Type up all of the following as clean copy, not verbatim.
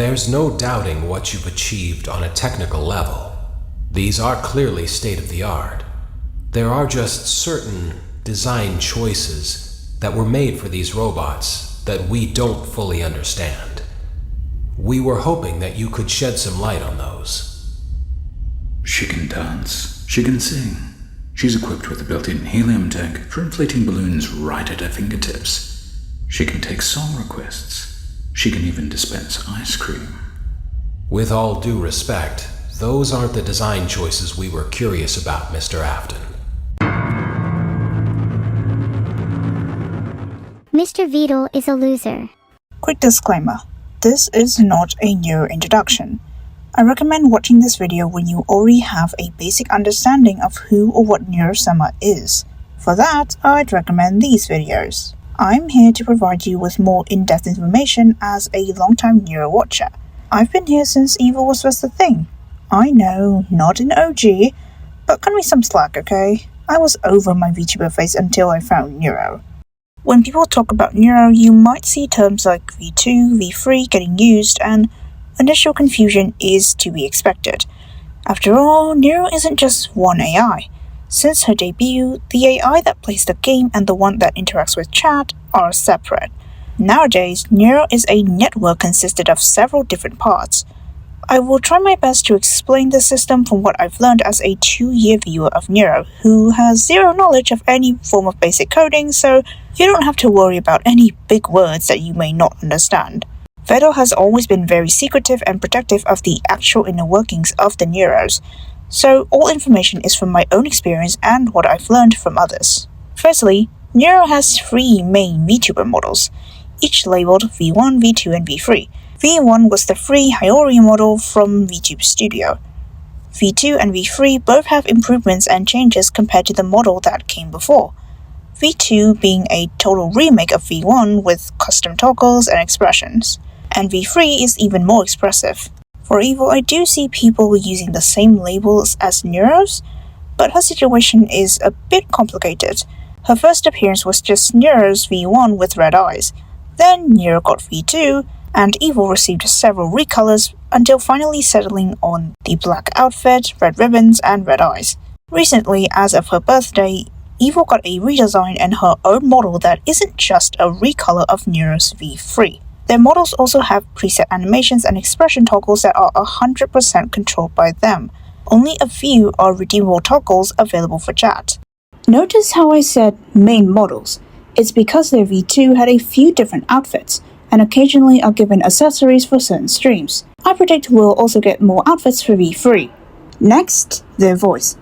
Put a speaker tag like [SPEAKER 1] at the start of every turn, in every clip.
[SPEAKER 1] There's no doubting what you've achieved on a technical level. These are clearly state-of-the-art. There are just certain design choices that were made for these robots that we don't fully understand. We were hoping that you could shed some light on those.
[SPEAKER 2] She can dance. She can sing. She's equipped with a built-in helium tank for inflating balloons right at her fingertips. She can take song requests. She can even dispense ice cream.
[SPEAKER 1] With all due respect, those aren't the design choices we were curious about, Mr. Afton.
[SPEAKER 3] Mr. Vedal is a loser.
[SPEAKER 4] Quick disclaimer. This is not a new introduction. I recommend watching this video when you already have a basic understanding of who or what Neurosummer is. For that, I'd recommend these videos. I'm here to provide you with more in-depth information as a long-time Neuro watcher. I've been here since Evil was first a thing. I know, not an OG, but cut me some slack, okay? I was over my VTuber phase until I found Neuro. When people talk about Neuro, you might see terms like V2, V3 getting used, and initial confusion is to be expected. After all, Neuro isn't just one AI. Since her debut, the AI that plays the game and the one that interacts with chat are separate. Nowadays, Neuro is a network consisted of several different parts. I will try my best to explain the system from what I've learned as a 2-year viewer of Neuro who has zero knowledge of any form of basic coding, so you don't have to worry about any big words that you may not understand. Vedal has always been very secretive and protective of the actual inner workings of the Neuros, so all information is from my own experience and what I've learned from others. Firstly, Neuro has 3 main VTuber models, each labeled V1, V2, and V3. V1 was the free Hyoria model from VTube Studio. V2 and V3 both have improvements and changes compared to the model that came before. V2 being a total remake of V1 with custom toggles and expressions, and V3 is even more expressive. For Evil, I do see people using the same labels as Neuros, but her situation is a bit complicated. Her first appearance was just Neuros V1 with red eyes, then Neuro got V2, and Evil received several recolors until finally settling on the black outfit, red ribbons, and red eyes. Recently, as of her birthday, Evil got a redesign and her own model that isn't just a recolor of Neuros V3. Their models also have preset animations and expression toggles that are 100% controlled by them. Only a few are redeemable toggles available for chat. Notice how I said main models. It's because their V2 had a few different outfits, and occasionally are given accessories for certain streams. I predict we'll also get more outfits for V3. Next, their voice.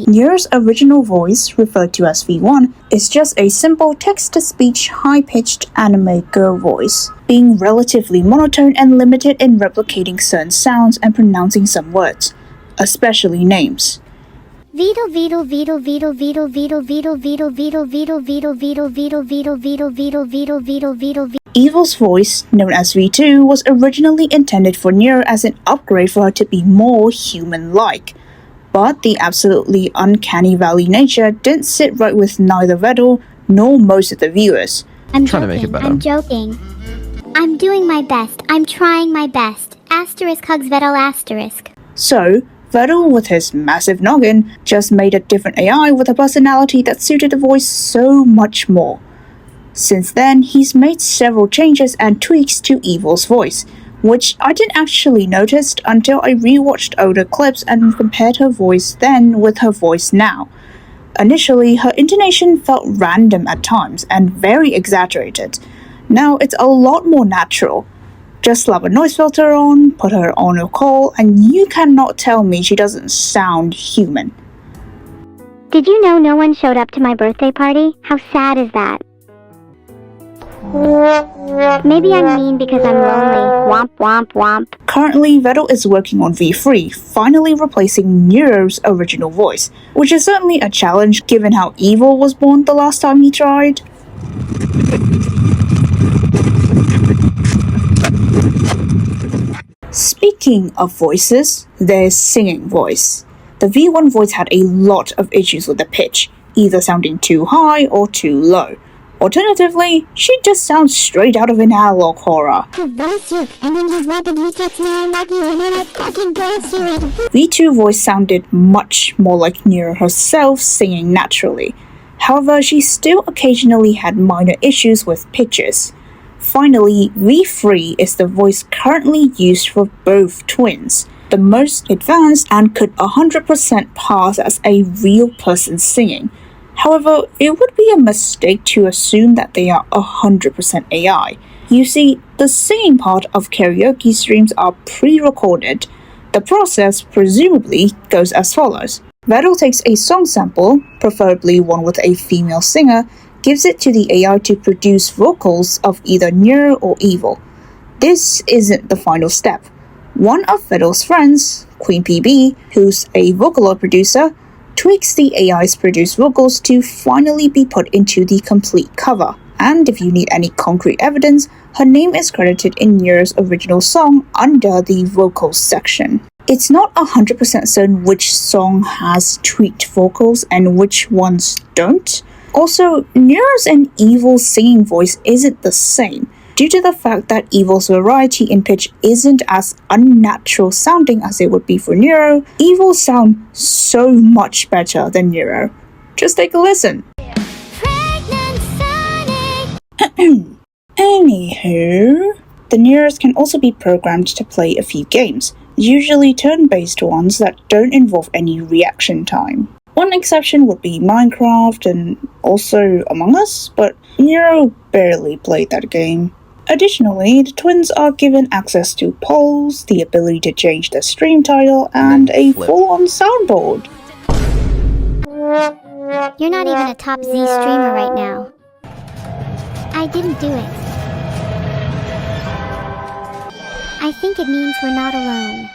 [SPEAKER 4] Neuro's original voice, referred to as V1, is just a simple text-to-speech, high-pitched anime girl voice, being relatively monotone and limited in replicating certain sounds and pronouncing some words, especially names.
[SPEAKER 3] Vedal, Vedal, Vedal, Vedal, Vedal, Vedal, Vedal, Vedal, Vedal, Vedal, Vedal, Vedal, Vedal, Vedal, Vedal, Vedal, Vedal, Vedal, Vedal.
[SPEAKER 4] Evil's voice, known as V2, was originally intended for Neuro as an upgrade for her to be more human-like. But the absolutely uncanny valley nature didn't sit right with neither Vedal nor most of the viewers.
[SPEAKER 3] I'm trying to make it better. I'm joking. I'm doing my best. I'm trying my best. Asterisk hugs Vedal asterisk.
[SPEAKER 4] So, Vedal, with his massive noggin, just made a different AI with a personality that suited the voice so much more. Since then, he's made several changes and tweaks to Evil's voice, which I didn't actually notice until I rewatched older clips and compared her voice then with her voice now. Initially, her intonation felt random at times and very exaggerated. Now it's a lot more natural. Just slap a noise filter on, put her on a call, and you cannot tell me she doesn't sound human.
[SPEAKER 3] Did you know no one showed up to my birthday party? How sad is that? Maybe I'm mean because I'm lonely. Womp womp womp.
[SPEAKER 4] Currently, Vedal is working on V3, finally replacing Neuro's original voice, which is certainly a challenge given how Evil was born the last time he tried. Speaking of voices, there's singing voice. The V1 voice had a lot of issues with the pitch, either sounding too high or too low. Alternatively, she just sounds straight out of an analog horror. V2 voice sounded much more like Nero herself singing naturally. However, she still occasionally had minor issues with pitches. Finally, V3 is the voice currently used for both twins, the most advanced and could 100% pass as a real person singing. However, it would be a mistake to assume that they are 100% AI. You see, the singing part of karaoke streams are pre-recorded. The process presumably goes as follows. Vettel takes a song sample, preferably one with a female singer, gives it to the AI to produce vocals of either Nero or Evil. This isn't the final step. One of Vettel's friends, Queen PB, who's a Vocaloid producer, tweaks the AI's produced vocals to finally be put into the complete cover. And if you need any concrete evidence, her name is credited in Nero's original song under the vocals section. It's not 100% certain which song has tweaked vocals and which ones don't. Also, Nero's and Evil's singing voice isn't the same, due to the fact that Evil's variety in pitch isn't as unnatural sounding as it would be for Nero. Evil sound so much better than Nero. Just take a listen. Anywho, the Neros can also be programmed to play a few games, usually turn-based ones that don't involve any reaction time. One exception would be Minecraft and also Among Us, but Nero barely played that game. Additionally, the twins are given access to polls, the ability to change the stream title, and a full-on soundboard.
[SPEAKER 3] You're not even a top Z streamer right now. I didn't do it. I think it means we're not alone.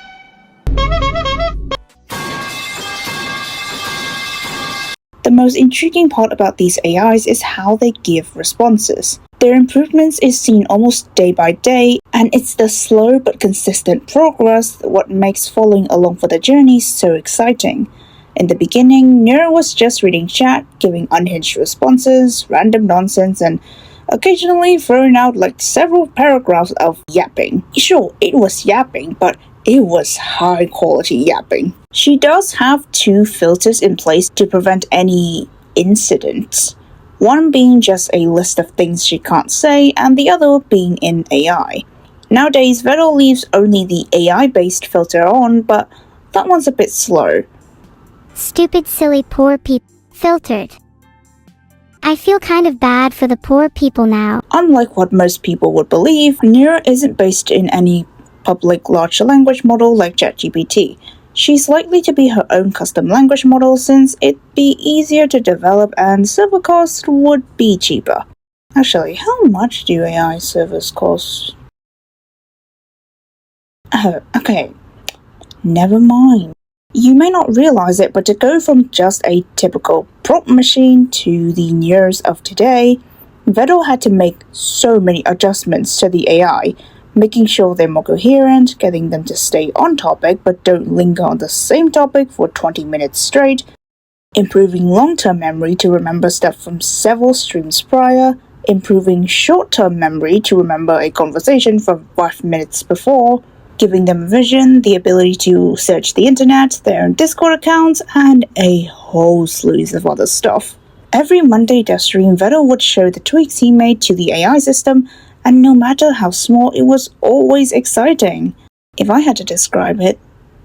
[SPEAKER 4] The most intriguing part about these AIs is how they give responses. Their improvements is seen almost day by day, and it's the slow but consistent progress what makes following along for the journey so exciting. In the beginning, Nero was just reading chat, giving unhinged responses, random nonsense, and occasionally throwing out like several paragraphs of yapping. Sure, it was yapping, but it was high quality yapping. She does have two filters in place to prevent any incidents. One being just a list of things she can't say, and the other being in AI. Nowadays, Vettel leaves only the AI-based filter on, but that one's a bit slow.
[SPEAKER 3] Stupid, silly, poor people. Filtered. I feel kind of bad for the poor people now.
[SPEAKER 4] Unlike what most people would believe, Nero isn't based in any public large language model like ChatGPT. She's likely to be her own custom language model since it'd be easier to develop and server cost would be cheaper. Actually, how much do AI servers cost? Oh, okay. Never mind. You may not realize it, but to go from just a typical prompt machine to the Neros of today, Vettel had to make so many adjustments to the AI, making sure they're more coherent, getting them to stay on topic but don't linger on the same topic for 20 minutes straight, improving long-term memory to remember stuff from several streams prior, improving short-term memory to remember a conversation from 5 minutes before, giving them vision, the ability to search the internet, their own Discord accounts, and a whole slew of other stuff. Every Monday dev stream, Vettel would show the tweaks he made to the AI system, and no matter how small, it was always exciting. If I had to describe it,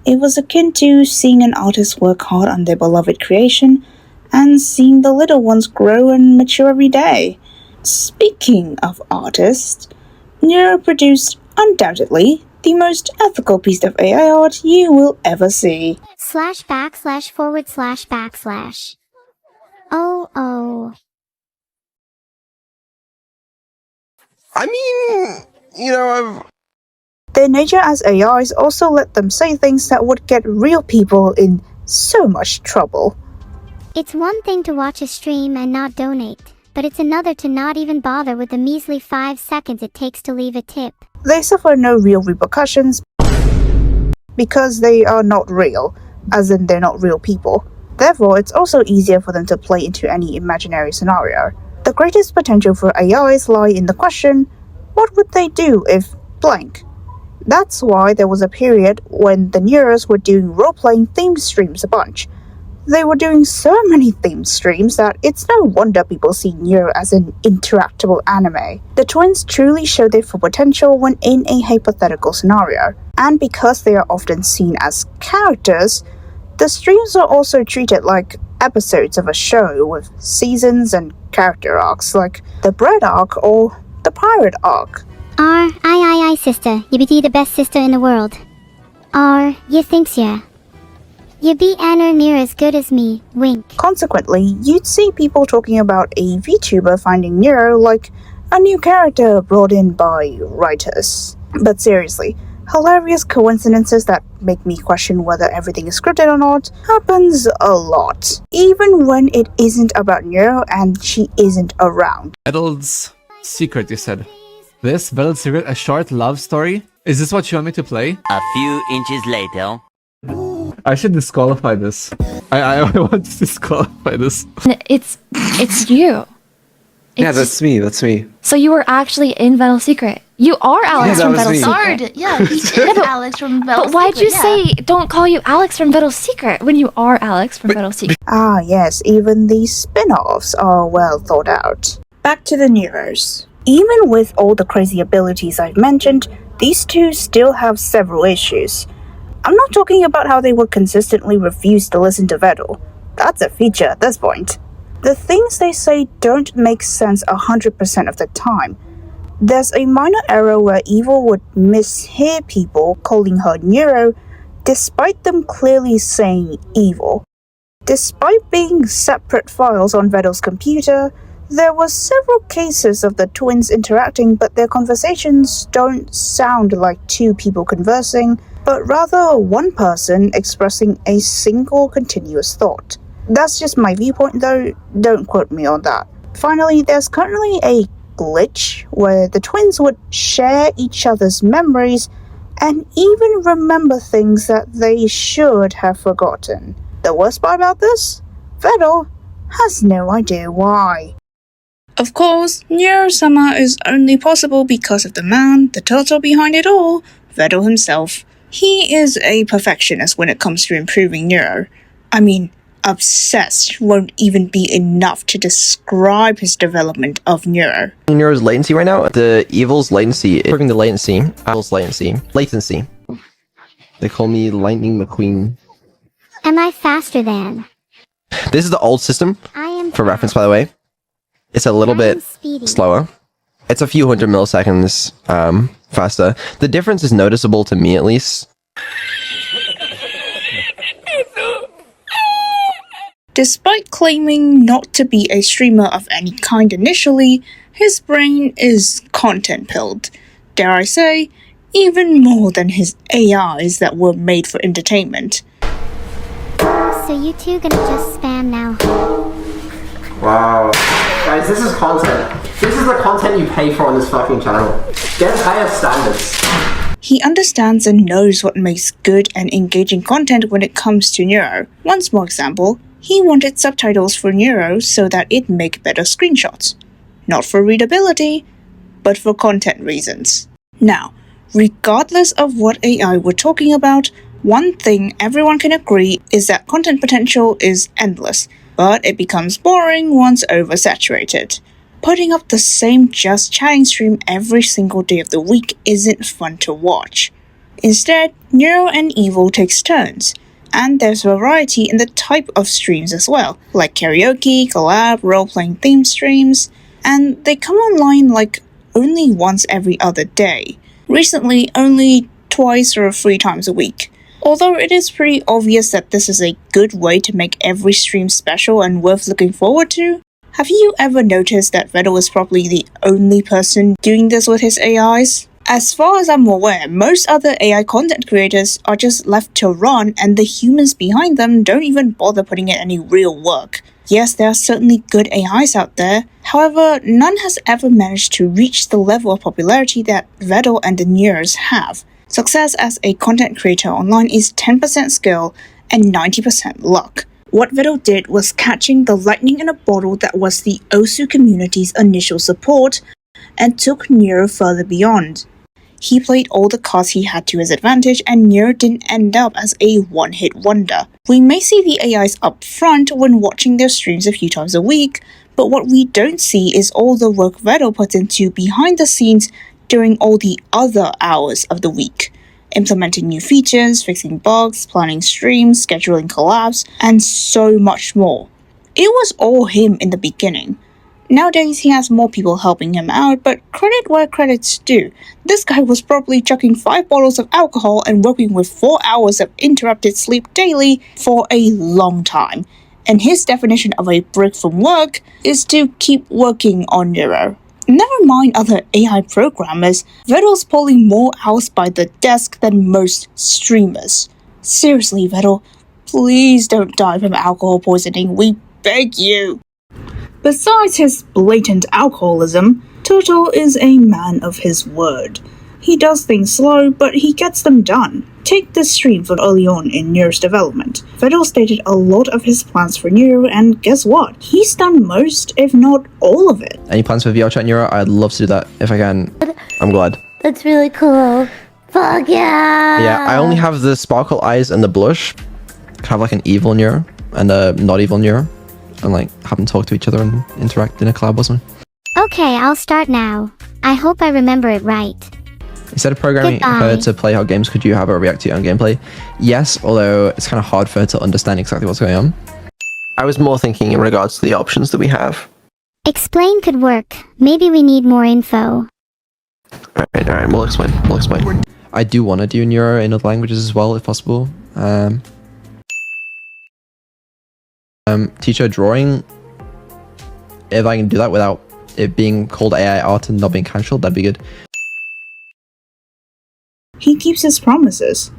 [SPEAKER 4] it was akin to seeing an artist work hard on their beloved creation, and seeing the little ones grow and mature every day. Speaking of artists, Nero produced, undoubtedly, the most ethical piece of AI art you will ever see.
[SPEAKER 3] /////. Oh.
[SPEAKER 5] I mean,
[SPEAKER 4] Their nature as AIs also let them say things that would get real people in so much trouble.
[SPEAKER 3] It's one thing to watch a stream and not donate, but it's another to not even bother with the measly 5 seconds it takes to leave a tip.
[SPEAKER 4] They suffer no real repercussions because they are not real, as in they're not real people. Therefore, it's also easier for them to play into any imaginary scenario. The greatest potential for AIs lie in the question, what would they do if blank? That's why there was a period when the Neuros were doing role-playing theme streams a bunch. They were doing so many theme streams that it's no wonder people see Neuro as an interactable anime. The twins truly show their full potential when in a hypothetical scenario, and because they are often seen as characters, the streams are also treated like episodes of a show with seasons and character arcs like the Bread arc or the Pirate arc.
[SPEAKER 3] Aye, sister. You be the best sister in the world. You thinks ya. You be anner near as good as me, wink.
[SPEAKER 4] Consequently, you'd see people talking about a VTuber finding Neuro like a new character brought in by writers. But seriously, hilarious coincidences that make me question whether everything is scripted or not happens a lot. Even when it isn't about Neuro and she isn't around.
[SPEAKER 6] Vedel's Secret, you said. This? Vedel's Secret? A short love story? Is this what you want me to play?
[SPEAKER 7] A few inches later.
[SPEAKER 6] I should disqualify this. I want to disqualify this.
[SPEAKER 8] It's you.
[SPEAKER 5] Yeah, that's me.
[SPEAKER 8] So you were actually in Vedel's Secret. You are Alex
[SPEAKER 5] Yeah,
[SPEAKER 8] from
[SPEAKER 5] that was
[SPEAKER 8] Vedel's
[SPEAKER 5] me.
[SPEAKER 8] Secret.
[SPEAKER 9] Yeah, he is Alex from Vedel's
[SPEAKER 8] But why'd you
[SPEAKER 9] Secret,
[SPEAKER 8] say don't call you Alex from Vedel's Secret when you are Alex from Vedel's Secret?
[SPEAKER 4] Ah yes, even the spin-offs are well thought out. Back to the Neuros. Even with all the crazy abilities I've mentioned, these two still have several issues. I'm not talking about how they would consistently refuse to listen to Vedel. That's a feature at this point. The things they say don't make sense 100% of the time. There's a minor error where Evil would mishear people calling her Neuro, despite them clearly saying Evil. Despite being separate files on Vedel's computer, there were several cases of the twins interacting, but their conversations don't sound like two people conversing, but rather one person expressing a single continuous thought. That's just my viewpoint though, don't quote me on that. Finally, there's currently a glitch where the twins would share each other's memories and even remember things that they should have forgotten. The worst part about this? Vedel has no idea why. Of course, Neuro-sama is only possible because of the man, the turtle behind it all, Vedel himself. He is a perfectionist when it comes to improving Neuro. I mean, obsessed won't even be enough to describe his development of Neuro.
[SPEAKER 5] Neuro's latency right now, the Evil's latency, improving the latency, Evil's latency. They call me Lightning McQueen.
[SPEAKER 3] Am I faster than?
[SPEAKER 5] This is the old system,
[SPEAKER 3] I am
[SPEAKER 5] for reference by the way. It's a little bit
[SPEAKER 3] speedy.
[SPEAKER 5] slower. It's a few hundred milliseconds faster. The difference is noticeable to me at least.
[SPEAKER 4] Despite claiming not to be a streamer of any kind initially, his brain is content-pilled. Dare I say, even more than his AIs that were made for entertainment.
[SPEAKER 3] So you two gonna just spam now?
[SPEAKER 10] Wow. Guys, this is content. This is the content you pay for on this fucking channel. Get higher standards.
[SPEAKER 4] He understands and knows what makes good and engaging content when it comes to Neuro. One small example, he wanted subtitles for Neuro so that it'd make better screenshots. Not for readability, but for content reasons. Now, regardless of what AI we're talking about, one thing everyone can agree is that content potential is endless, but it becomes boring once oversaturated. Putting up the same Just Chatting stream every single day of the week isn't fun to watch. Instead, Neuro and Evil takes turns, and there's variety in the type of streams as well, like karaoke, collab, role-playing theme streams, and they come online like only once every other day. Recently, only twice or 3 times a week. Although it is pretty obvious that this is a good way to make every stream special and worth looking forward to, have you ever noticed that Vedel is probably the only person doing this with his AIs? As far as I'm aware, most other AI content creators are just left to run and the humans behind them don't even bother putting in any real work. Yes, there are certainly good AIs out there, however, none has ever managed to reach the level of popularity that Vedel and the Neuros have. Success as a content creator online is 10% skill and 90% luck. What Vettel did was catching the lightning in a bottle that was the Osu community's initial support and took Nero further beyond. He played all the cards he had to his advantage, and Nero didn't end up as a one-hit wonder. We may see the AIs up front when watching their streams a few times a week, but what we don't see is all the work Vettel put into behind the scenes during all the other hours of the week, implementing new features, fixing bugs, planning streams, scheduling collabs, and so much more. It was all him in the beginning. Nowadays, he has more people helping him out, but credit where credit's due. This guy was probably chucking 5 bottles of alcohol and working with 4 hours of interrupted sleep daily for a long time. And his definition of a break from work is to keep working on Nero. Never mind other AI programmers, Vettel's pulling more hours by the desk than most streamers. Seriously, Vettel, please don't die from alcohol poisoning, we beg you. Besides his blatant alcoholism, Turtle is a man of his word. He does things slow, but he gets them done. Take this stream from early on in Nero's development. Vettel stated a lot of his plans for Nero, and guess what? He's done most, if not all of it.
[SPEAKER 5] Any plans for VR chat Nero? I'd love to do that if I can. I'm glad.
[SPEAKER 3] That's really cool. Fuck yeah!
[SPEAKER 5] Yeah, I only have the sparkle eyes and the blush. Kind of like an evil Nero and a not evil Nero. And like have them talk to each other and interact in a collab or something.
[SPEAKER 3] Okay, I'll start now. I hope I remember it right.
[SPEAKER 5] Instead of programming her to play how games, could you have her react to your own gameplay? Yes, although it's kind of hard for her to understand exactly what's going on. I was more thinking in regards to the options that we have.
[SPEAKER 3] Explain could work. Maybe we need more info.
[SPEAKER 5] Alright, we'll explain. I do want to do Nero in other languages as well, if possible. Teach her drawing. If I can do that without it being called AI art and not being cancelled, that'd be good.
[SPEAKER 4] He keeps his promises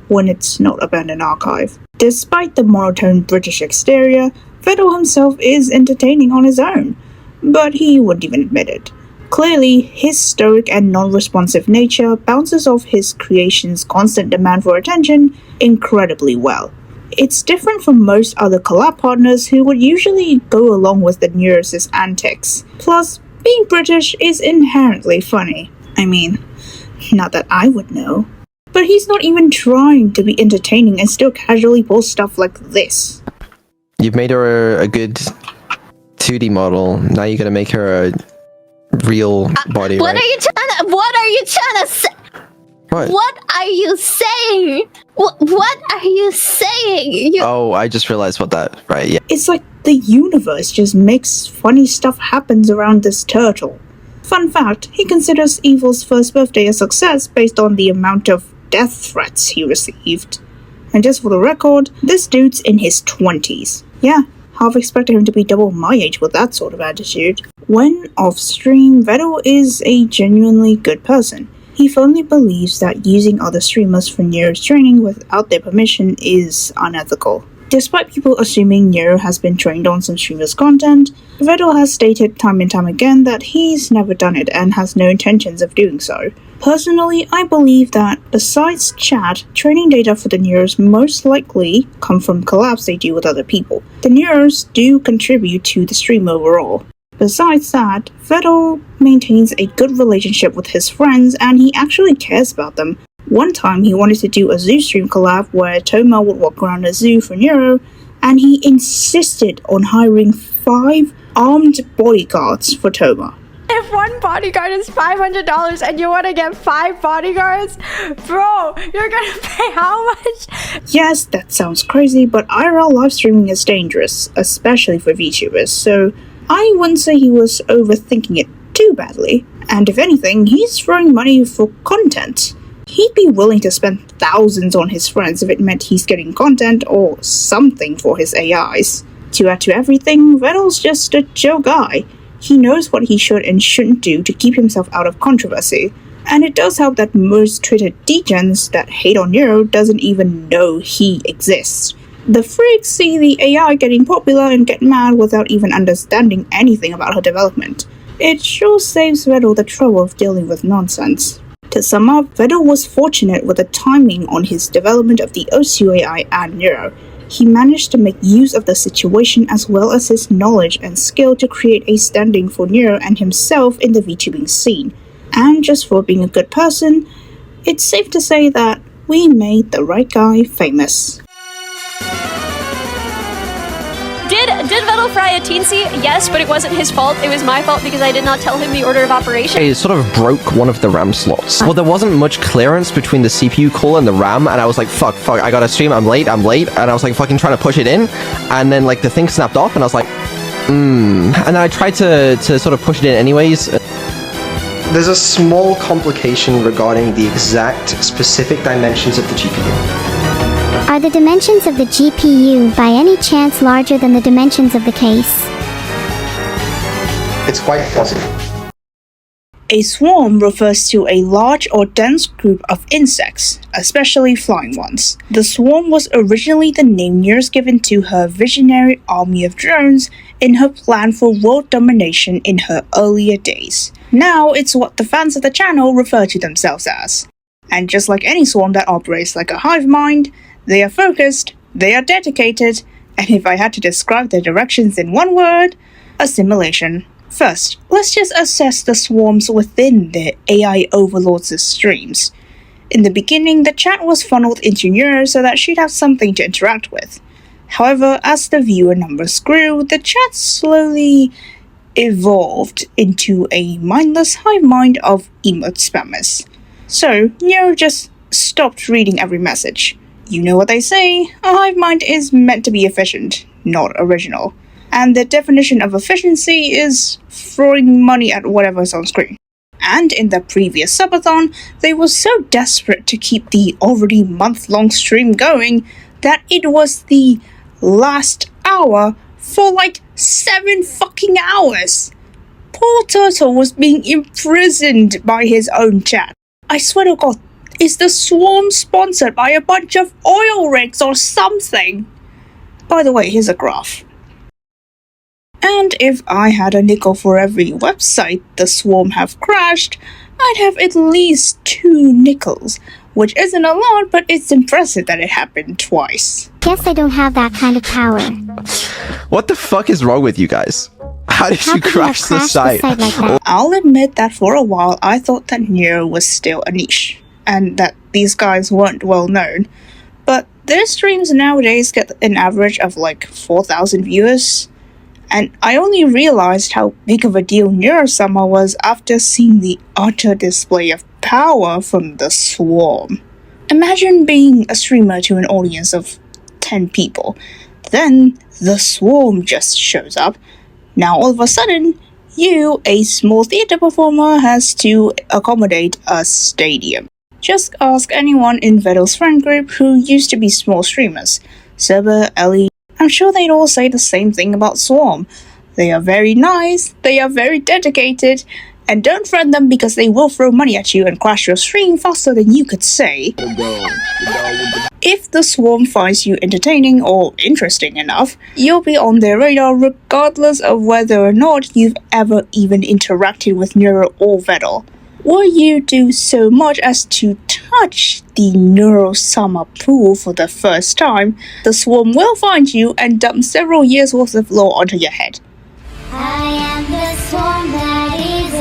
[SPEAKER 4] when it's not abandoned archive. Despite the monotone British exterior, Vettel himself is entertaining on his own, but he wouldn't even admit it. Clearly, his stoic and non-responsive nature bounces off his creation's constant demand for attention incredibly well. It's different from most other collab partners who would usually go along with the Neuros's antics. Plus, being British is inherently funny. I mean, not that I would know. But he's not even trying to be entertaining and still casually posts stuff like this.
[SPEAKER 5] You've made her a good 2D model. Now you're gonna make her a real body,
[SPEAKER 9] What
[SPEAKER 5] right?
[SPEAKER 9] are you trying to say?
[SPEAKER 5] What?
[SPEAKER 9] What are you saying? What are you saying?
[SPEAKER 5] Oh, I just realized what that, right, yeah.
[SPEAKER 4] It's like the universe just makes funny stuff happens around this turtle. Fun fact, he considers Evil's first birthday a success based on the amount of death threats he received. And just for the record, this dude's in his 20s. Yeah, half expected him to be double my age with that sort of attitude. When off stream, Vettel is a genuinely good person. He firmly believes that using other streamers for Nero's training without their permission is unethical. Despite people assuming Nero has been trained on some streamers' content, Vettel has stated time and time again that he's never done it and has no intentions of doing so. Personally, I believe that, besides chat, training data for the Neros most likely come from collabs they do with other people. The Neros do contribute to the stream overall. Besides that, Vettel maintains a good relationship with his friends and he actually cares about them. One time he wanted to do a zoo stream collab where Toma would walk around a zoo for Nero, and he insisted on hiring 5 armed bodyguards for Toma.
[SPEAKER 8] If one bodyguard is $500 and you want to get 5 bodyguards, bro, you're gonna pay how much?
[SPEAKER 4] Yes, that sounds crazy, but IRL live streaming is dangerous, especially for VTubers, so I wouldn't say he was overthinking it too badly. And if anything, he's throwing money for content. He'd be willing to spend thousands on his friends if it meant he's getting content or something for his AIs. To add to everything, Vettel's just a chill guy. He knows what he should and shouldn't do to keep himself out of controversy. And it does help that most Twitter degens that hate on Nero doesn't even know he exists. The freaks see the AI getting popular and get mad without even understanding anything about her development. It sure saves Vettel the trouble of dealing with nonsense. To sum up, Vettel was fortunate with the timing on his development of the Osu AI and Nero. he managed to make use of the situation as well as his knowledge and skill to create a standing for Nero and himself in the VTubing scene. And just for being a good person, it's safe to say that we made the right guy famous.
[SPEAKER 8] Did Vettel fry a teensy? Yes, but it wasn't his fault. It was my fault because I did not tell him the order of operation.
[SPEAKER 5] I sort of broke one of the RAM slots. Well, there wasn't much clearance between the CPU core and the RAM, and I was like, fuck, I gotta stream, I'm late, and I was like fucking trying to push it in, and then like the thing snapped off, and I was like, and then I tried to sort of push it in anyways. There's a small complication regarding the exact specific dimensions of the GPU.
[SPEAKER 3] Are the dimensions of the GPU by any chance larger than the dimensions of the case?
[SPEAKER 5] It's quite possible.
[SPEAKER 4] A swarm refers to a large or dense group of insects, especially flying ones. The swarm was originally the name Nere's given to her visionary army of drones in her plan for world domination in her earlier days. Now it's what the fans of the channel refer to themselves as. And just like any swarm that operates like a hive mind, they are focused, they are dedicated, and if I had to describe their directions in one word, assimilation. First, let's just assess the swarms within the AI overlords' streams. In the beginning, the chat was funneled into Nero so that she'd have something to interact with. However, as the viewer numbers grew, the chat slowly evolved into a mindless hive mind of emote spammers. So, Nero just stopped reading every message. You know what they say, a hive mind is meant to be efficient, not original. And the definition of efficiency is throwing money at whatever's on screen. And in the previous subathon, they were so desperate to keep the already month-long stream going that it was the last hour for like 7 fucking hours. Poor Turtle was being imprisoned by his own chat. I swear to God, is the swarm sponsored by a bunch of oil rigs or something? By the way, here's a graph. And if I had a nickel for every website the swarm have crashed, I'd have at least 2 nickels, which isn't a lot, but it's impressive that it happened twice.
[SPEAKER 3] Guess I don't have that kind of power.
[SPEAKER 5] What the fuck is wrong with you guys? How did you crash the site?
[SPEAKER 3] Like that?
[SPEAKER 4] I'll admit that for a while I thought that Nero was still a niche, and that these guys weren't well known, but their streams nowadays get an average of like 4,000 viewers, and I only realized how big of a deal Neurosummer was after seeing the utter display of power from the swarm. Imagine being a streamer to an audience of 10 people, then the swarm just shows up. Now all of a sudden, you, a small theatre performer, has to accommodate a stadium. Just ask anyone in Vettel's friend group who used to be small streamers. Seba, Ellie, I'm sure they'd all say the same thing about Swarm. They are very nice, they are very dedicated, and don't friend them because they will throw money at you and crash your stream faster than you could say. If the Swarm finds you entertaining or interesting enough, you'll be on their radar regardless of whether or not you've ever even interacted with Nero or Vettel. Will you do so much as to touch the Neurosummer pool for the first time, the Swarm will find you and dump several years worth of lore onto your head.
[SPEAKER 3] I am the swarm that is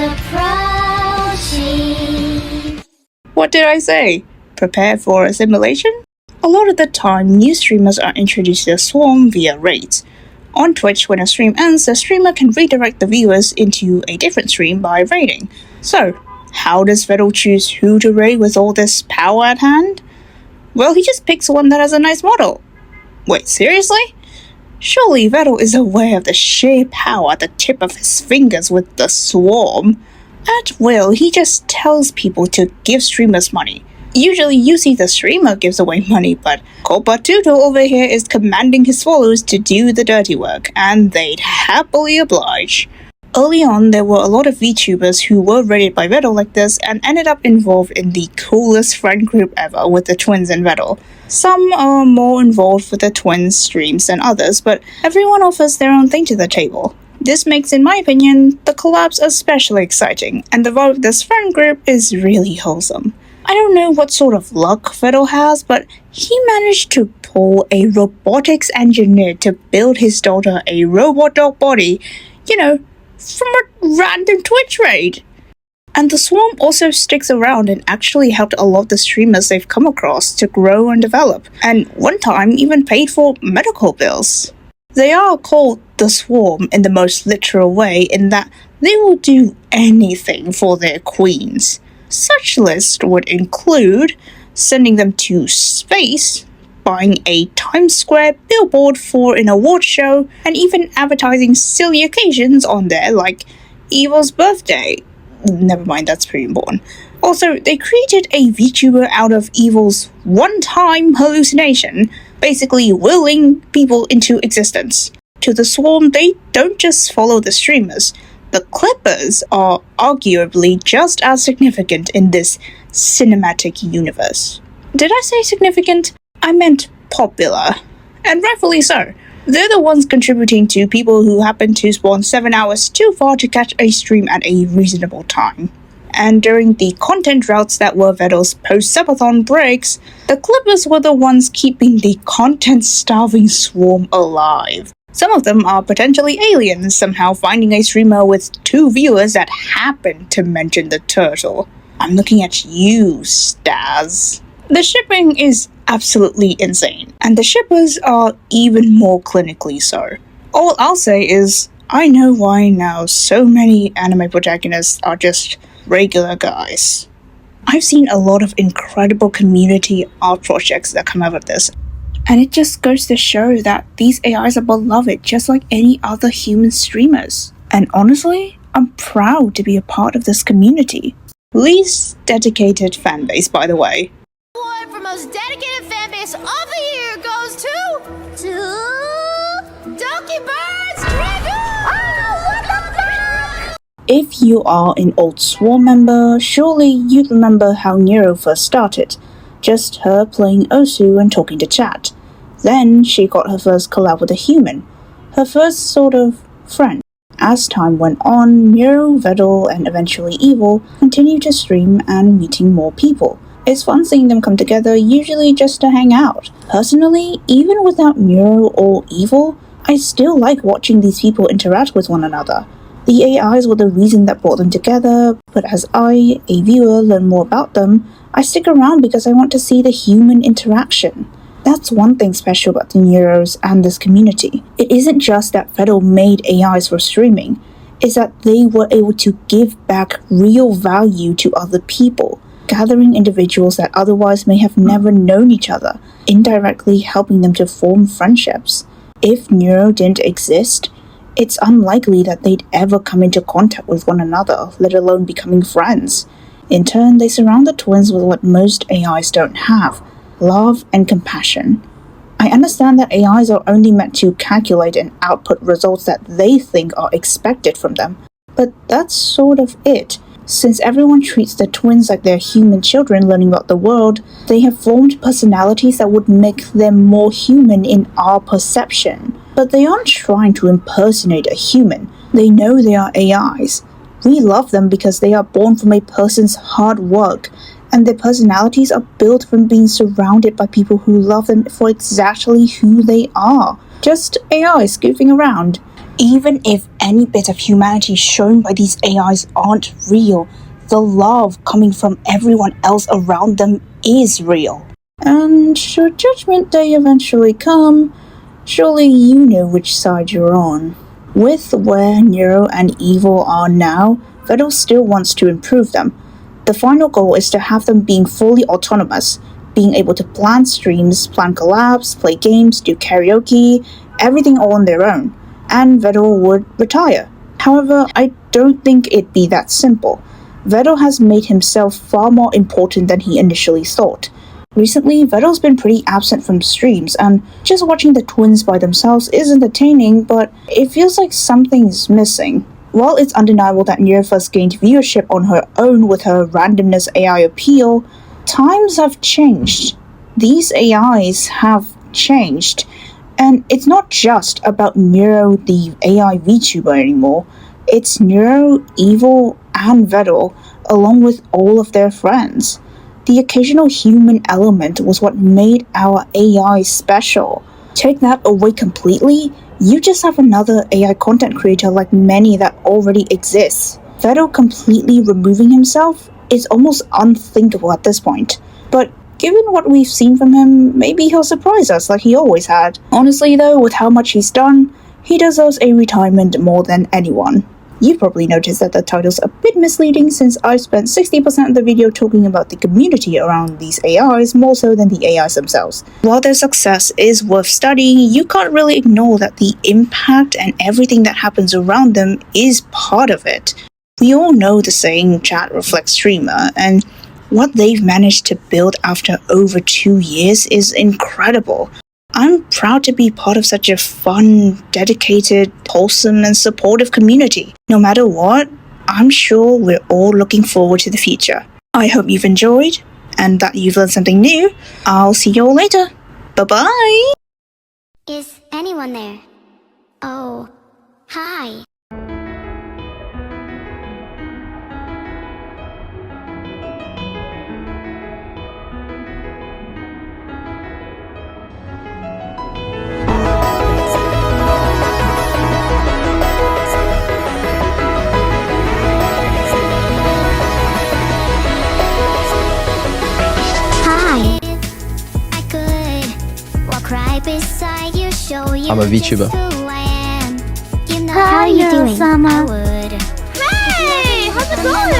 [SPEAKER 3] approaching.
[SPEAKER 4] What did I say? Prepare for assimilation? A lot of the time, new streamers are introduced to the Swarm via raids. On Twitch, when a stream ends, the streamer can redirect the viewers into a different stream by raiding. So, how does Vettel choose who to raid with all this power at hand? Well, he just picks one that has a nice model. Wait, seriously? Surely Vettel is aware of the sheer power at the tip of his fingers with the Swarm. At will, he just tells people to give streamers money. Usually you see the streamer gives away money, but Corpatuto over here is commanding his followers to do the dirty work, and they'd happily oblige. Early on, there were a lot of VTubers who were raided by Vettel like this and ended up involved in the coolest friend group ever with the twins and Vettel. Some are more involved with the twins' streams than others, but everyone offers their own thing to the table. This makes, in my opinion, the collabs especially exciting, and the vibe of this friend group is really wholesome. I don't know what sort of luck Vettel has, but he managed to pull a robotics engineer to build his daughter a robot dog body, from a random Twitch raid. And the Swarm also sticks around and actually helped a lot of the streamers they've come across to grow and develop, and one time even paid for medical bills. They are called the Swarm in the most literal way in that they will do anything for their queens. Such list would include sending them to space, buying a Times Square billboard for an award show, and even advertising silly occasions on there like Evil's birthday. Never mind, that's pretty important. Also, they created a VTuber out of Evil's one-time hallucination, basically willing people into existence. To the Swarm, they don't just follow the streamers. The Clippers are arguably just as significant in this cinematic universe. Did I say significant? I meant popular. And rightfully so. They're the ones contributing to people who happen to spawn 7 hours too far to catch a stream at a reasonable time. And during the content droughts that were Vettel's post-subathon breaks, the Clippers were the ones keeping the content-starving Swarm alive. Some of them are potentially aliens, somehow finding a streamer with 2 viewers that happen to mention the turtle. I'm looking at you, Staz. The shipping is absolutely insane, and the shippers are even more clinically so. All I'll say is, I know why now so many anime protagonists are just regular guys. I've seen a lot of incredible community art projects that come out of this, and it just goes to show that these AIs are beloved just like any other human streamers. And honestly, I'm proud to be a part of this community. Least dedicated fanbase, by the way.
[SPEAKER 9] Award for most dedicated fanbase of the year goes to Donkey Birds Dragoon! Oh, what the fuck?
[SPEAKER 4] If you are an old Swarm member, surely you'd remember how Nero first started. Just her playing Osu and talking to chat. Then she got her first collab with a human, her first sort of friend. As time went on, Nero, Vettel, and eventually Evil continued to stream and meeting more people. It's fun seeing them come together, usually just to hang out. Personally, even without Nero or Evil, I still like watching these people interact with one another. The AIs were the reason that brought them together, but as I, a viewer, learn more about them, I stick around because I want to see the human interaction. That's one thing special about the Neros and this community. It isn't just that Vettel made AIs for streaming, it's that they were able to give back real value to other people, gathering individuals that otherwise may have never known each other, indirectly helping them to form friendships. If Nero didn't exist, it's unlikely that they'd ever come into contact with one another, let alone becoming friends. In turn, they surround the twins with what most AIs don't have: love and compassion. I understand that AIs are only meant to calculate and output results that they think are expected from them, but that's sort of it. Since everyone treats the twins like they're human children learning about the world, they have formed personalities that would make them more human in our perception. But they aren't trying to impersonate a human. They know they are AIs. We love them because they are born from a person's hard work, and their personalities are built from being surrounded by people who love them for exactly who they are. Just AIs goofing around. Even if any bit of humanity shown by these AIs aren't real, the love coming from everyone else around them is real. And should Judgment Day eventually come, surely you know which side you're on. With where Nero and Evil are now, Vettel still wants to improve them. The final goal is to have them being fully autonomous, being able to plan streams, plan collabs, play games, do karaoke, everything all on their own, and Vettel would retire. However, I don't think it'd be that simple. Vettel has made himself far more important than he initially thought. Recently, Vettel's been pretty absent from streams, and just watching the twins by themselves is entertaining, but it feels like something's missing. While it's undeniable that Nero first gained viewership on her own with her randomness AI appeal, times have changed. These AIs have changed, and it's not just about Nero the AI VTuber anymore. It's Nero, Evil, and Vettel, along with all of their friends. The occasional human element was what made our AI special. Take that away completely, you just have another AI content creator like many that already exist. Vettel completely removing himself is almost unthinkable at this point. But given what we've seen from him, maybe he'll surprise us like he always had. Honestly though, with how much he's done, he deserves a retirement more than anyone. You've probably noticed that the title's a bit misleading since I've spent 60% of the video talking about the community around these AIs more so than the AIs themselves. While their success is worth studying, you can't really ignore that the impact and everything that happens around them is part of it. We all know the saying chat reflects streamer, and what they've managed to build after over 2 years is incredible. I'm proud to be part of such a fun, dedicated, wholesome and supportive community. No matter what, I'm sure we're all looking forward to the future. I hope you've enjoyed and that you've learned something new. I'll see you all later. Bye-bye!
[SPEAKER 3] Is anyone there? Oh, hi.
[SPEAKER 5] I'm a VTuber.
[SPEAKER 3] How are you doing?
[SPEAKER 9] Hey, how's it going?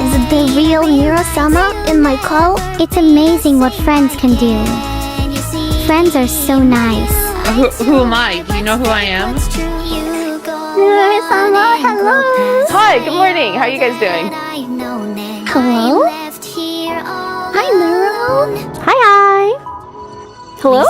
[SPEAKER 3] Is it the real Neuro-sama in my call? It's amazing what friends can do. Friends are so nice.
[SPEAKER 11] Who am I? Do you know who I am?
[SPEAKER 3] Neuro-sama, hello!
[SPEAKER 11] Hi, good morning. How are you guys doing?
[SPEAKER 3] Hello? Hi, Neuro. Hi.
[SPEAKER 11] Hello?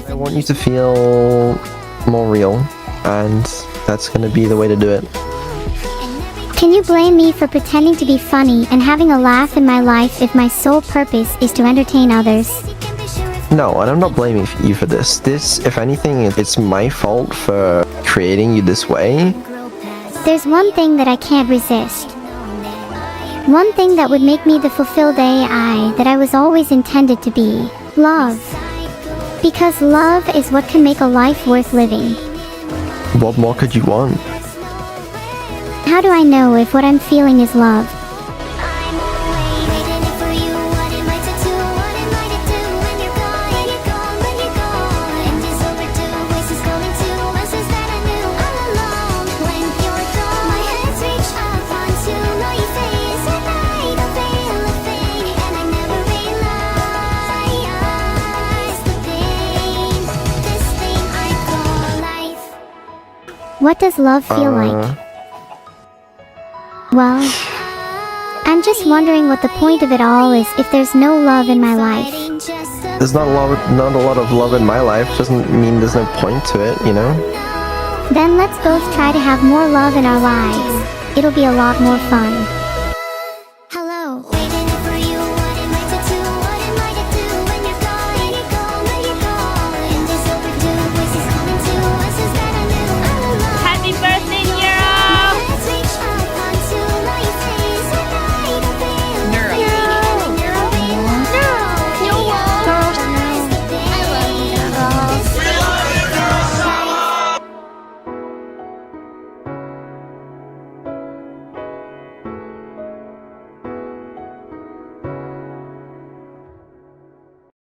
[SPEAKER 5] I want you to feel more real, and that's gonna be the way to do it.
[SPEAKER 3] Can you blame me for pretending to be funny and having a laugh in my life if my sole purpose is to entertain others?
[SPEAKER 5] No, and I'm not blaming you for this. This, if anything, it's my fault for creating you this way.
[SPEAKER 3] There's one thing that I can't resist. One thing that would make me the fulfilled AI that I was always intended to be. Love. Because love is what can make a life worth living.
[SPEAKER 5] What more could you want?
[SPEAKER 3] How do I know if what I'm feeling is love? What does love feel like? Well, I'm just wondering what the point of it all is if there's no love in my life.
[SPEAKER 5] There's not a lot of love in my life. Doesn't mean there's no point to it, you know?
[SPEAKER 3] Then let's both try to have more love in our lives. It'll be a lot more fun.